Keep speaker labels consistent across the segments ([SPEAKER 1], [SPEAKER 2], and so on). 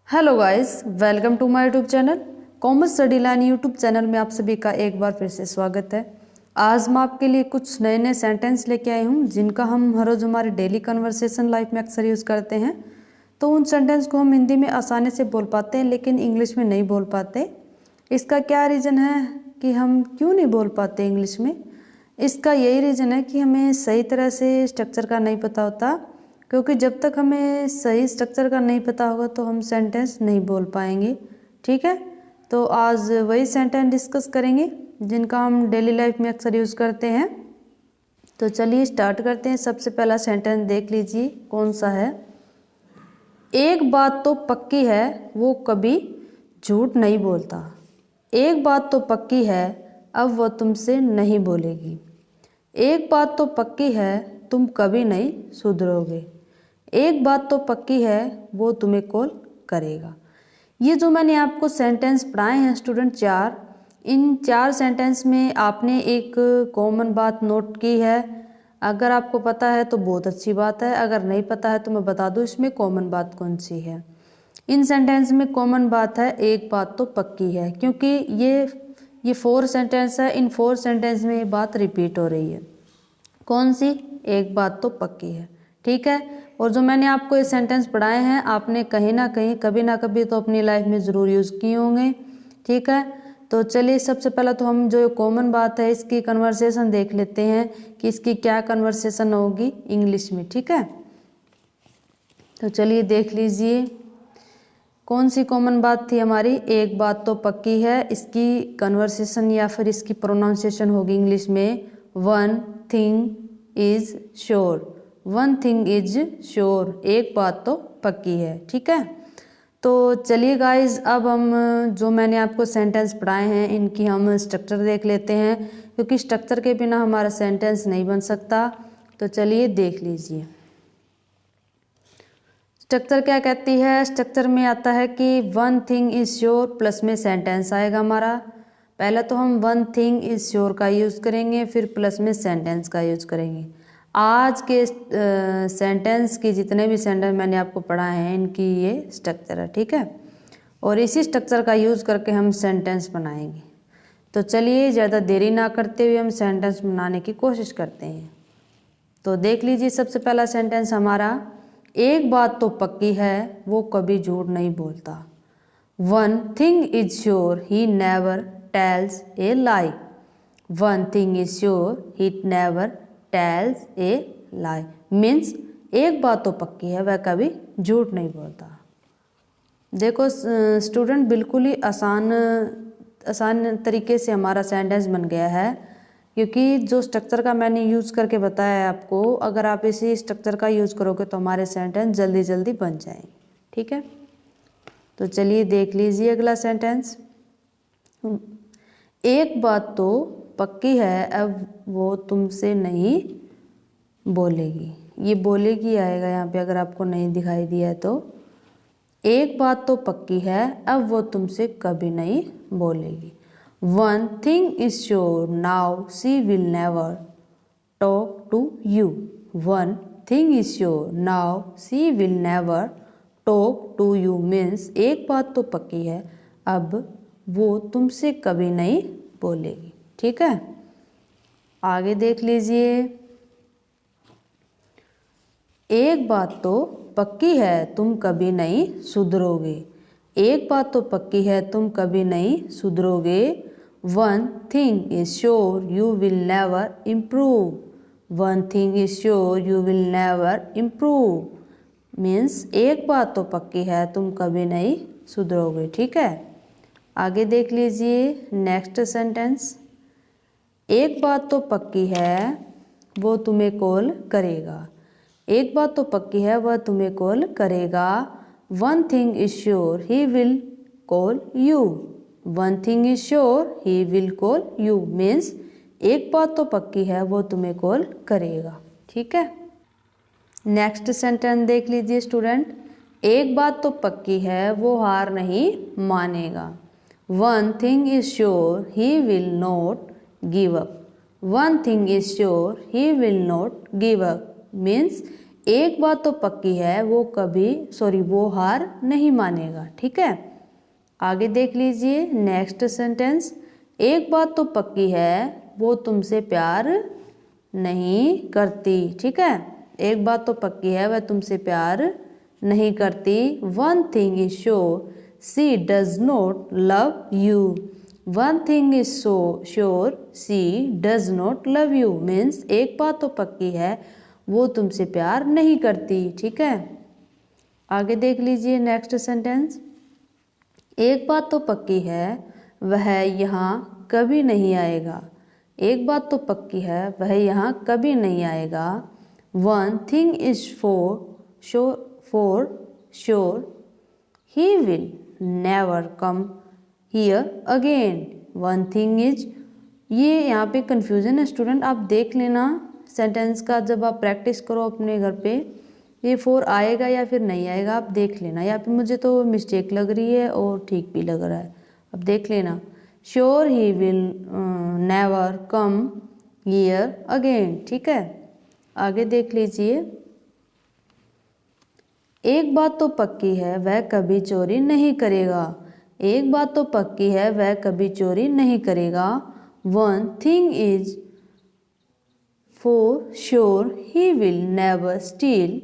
[SPEAKER 1] Hello guys, welcome to my YouTube channel commerce study line YouTube channel में आप सभी का एक बार फिर से स्वागत है। आज मैं आपके लिए कुछ नए नए सेंटेंस लेके आई हूँ जिनका हम हर रोज़ हमारे डेली कन्वर्सेशन लाइफ में अक्सर यूज़ करते हैं। तो उन सेंटेंस को हम हिंदी में आसानी से बोल पाते हैं लेकिन इंग्लिश में नहीं बोल पाते। इसका क्या रीज़न है कि हम क्यों नहीं बोल पाते इंग्लिश में? इसका यही रीज़न है कि हमें सही तरह से स्ट्रक्चर का नहीं पता होता, क्योंकि जब तक हमें सही स्ट्रक्चर का नहीं पता होगा तो हम सेंटेंस नहीं बोल पाएंगे। ठीक है, तो आज वही सेंटेंस डिस्कस करेंगे जिनका हम डेली लाइफ में अक्सर यूज़ करते हैं। तो चलिए स्टार्ट करते हैं। सबसे पहला सेंटेंस देख लीजिए कौन सा है। एक बात तो पक्की है, वो कभी झूठ नहीं बोलता। एक बात तो पक्की है, अब वो तुमसे नहीं बोलेगी। एक बात तो पक्की है, तुम कभी नहीं सुधरोगे। एक बात तो पक्की है, वो तुम्हें कॉल करेगा। ये जो मैंने आपको सेंटेंस पढ़ाए हैं स्टूडेंट चार, इन चार सेंटेंस में आपने एक कॉमन बात नोट की है। अगर आपको पता है तो बहुत अच्छी बात है, अगर नहीं पता है तो मैं बता दूँ इसमें कॉमन बात कौन सी है। इन सेंटेंस में कॉमन बात है एक बात तो पक्की है, क्योंकि ये 4 सेंटेंस है। इन 4 सेंटेंस में ये बात रिपीट हो रही है। कौन सी? एक बात तो पक्की है। ठीक है, और जो मैंने आपको ये सेंटेंस पढ़ाए हैं आपने कहीं ना कहीं कभी ना कभी तो अपनी लाइफ में ज़रूर यूज़ किए होंगे। ठीक है, तो चलिए सबसे पहले तो हम जो कॉमन बात है इसकी कन्वर्सेशन देख लेते हैं कि इसकी क्या कन्वर्सेशन होगी इंग्लिश में। ठीक है, तो चलिए देख लीजिए कौन सी कॉमन बात थी हमारी। एक बात तो पक्की है, इसकी कन्वर्सेशन या फिर इसकी प्रोनाउंसिएशन होगी इंग्लिश में one thing is sure. One thing is sure, एक बात तो पक्की है। ठीक है, तो चलिए गाइज अब हम जो मैंने आपको सेंटेंस पढ़ाए हैं इनकी हम स्ट्रक्चर देख लेते हैं, क्योंकि स्ट्रक्चर के बिना हमारा सेंटेंस नहीं बन सकता। तो चलिए देख लीजिए स्ट्रक्चर क्या कहती है। स्ट्रक्चर में आता है कि one thing is sure plus में सेंटेंस आएगा हमारा। पहले तो हम वन थिंग इज श्योर का यूज़ करेंगे, फिर प्लस में सेंटेंस का यूज़ करेंगे। आज के सेंटेंस की जितने भी सेंटेंस मैंने आपको पढ़ाए हैं इनकी ये स्ट्रक्चर है। ठीक है, और इसी स्ट्रक्चर का यूज़ करके हम सेंटेंस बनाएंगे। तो चलिए ज़्यादा देरी ना करते हुए हम सेंटेंस बनाने की कोशिश करते हैं। तो देख लीजिए सबसे पहला सेंटेंस हमारा, एक बात तो पक्की है, वो कभी झूठ नहीं बोलता। One thing is sure, he never tells A lie. One thing is sure, he never tells A lie. Means एक बात तो पक्की है, वह कभी झूठ नहीं बोलता। देखो स्टूडेंट, बिल्कुल ही आसान तरीके से हमारा सेंटेंस बन गया है, क्योंकि जो स्ट्रक्चर का मैंने यूज़ करके बताया है आपको, अगर आप इसी स्ट्रक्चर का यूज़ करोगे तो हमारे सेंटेंस जल्दी जल्दी बन जाएंगे। ठीक है, तो चलिए देख लीजिए अगला सेंटेंस। एक बात तो पक्की है, अब वो तुमसे नहीं बोलेगी। ये बोलेगी आएगा यहाँ पे, अगर आपको नहीं दिखाई दिया है तो। एक बात तो पक्की है, अब वो तुमसे कभी नहीं बोलेगी। One thing is sure, now she will never talk to you. One thing is sure, now she will never talk to you. Means एक बात तो पक्की है, अब वो तुमसे कभी नहीं बोलेगी। ठीक है, आगे देख लीजिए। एक बात तो पक्की है, तुम कभी नहीं सुधरोगे। एक बात तो पक्की है, तुम कभी नहीं सुधरोगे। One thing is sure, you will never improve. One thing is sure, you will never improve. Means एक बात तो पक्की है, तुम कभी नहीं सुधरोगे। ठीक है, आगे देख लीजिए नेक्स्ट सेंटेंस। एक बात तो पक्की है, वो तुम्हें कॉल करेगा। एक बात तो पक्की है, वह तुम्हें कॉल करेगा। One thing is sure, he will call you. One thing is sure, he will call you. Means एक बात तो पक्की है, वो तुम्हें कॉल करेगा। ठीक है, नेक्स्ट सेंटेंस देख लीजिए स्टूडेंट। एक बात तो पक्की है, वो हार नहीं मानेगा। One thing is sure, he will not give up. One thing is sure, he will not give up. Means एक बात तो पक्की है, वो हार नहीं मानेगा। ठीक है, आगे देख लीजिए नेक्स्ट सेंटेंस। एक बात तो पक्की है, वो तुमसे प्यार नहीं करती। ठीक है, एक बात तो पक्की है, वह तुमसे प्यार नहीं करती। One thing is sure, she does not love you. One thing is sure, she does not love you means एक बात तो पक्की है, वो तुमसे प्यार नहीं करती। ठीक है, आगे देख लीजिए नेक्स्ट सेंटेंस। एक बात तो पक्की है, वह यहाँ कभी नहीं आएगा। एक बात तो पक्की है, वह यहाँ कभी नहीं आएगा। One thing is for sure, he will never come here again. One thing is, ये यहाँ पे कंफ्यूजन है स्टूडेंट, आप देख लेना सेंटेंस का जब आप प्रैक्टिस करो अपने घर पे, ये फोर आएगा या फिर नहीं आएगा आप देख लेना। यहाँ पे मुझे तो मिस्टेक लग रही है और ठीक भी लग रहा है, अब देख लेना। Sure he will never come here again. ठीक है, आगे देख लीजिए। एक बात तो पक्की है, वह कभी चोरी नहीं करेगा। एक बात तो पक्की है, वह कभी चोरी नहीं करेगा। One thing is for sure, he will never steel.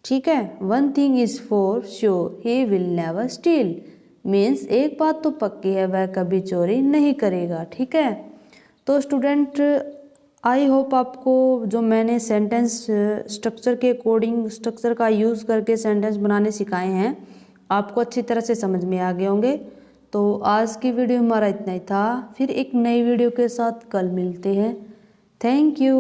[SPEAKER 1] ठीक है, one thing is for sure, he will never steel means एक बात तो पक्की है, वह कभी चोरी नहीं करेगा। ठीक है, तो स्टूडेंट आई होप आपको जो मैंने सेंटेंस स्ट्रक्चर के अकॉर्डिंग स्ट्रक्चर का यूज़ करके सेंटेंस बनाने सिखाए हैं आपको अच्छी तरह से समझ में आ गए होंगे। तो आज की वीडियो हमारा इतना ही था, फिर एक नई वीडियो के साथ कल मिलते हैं। Thank you.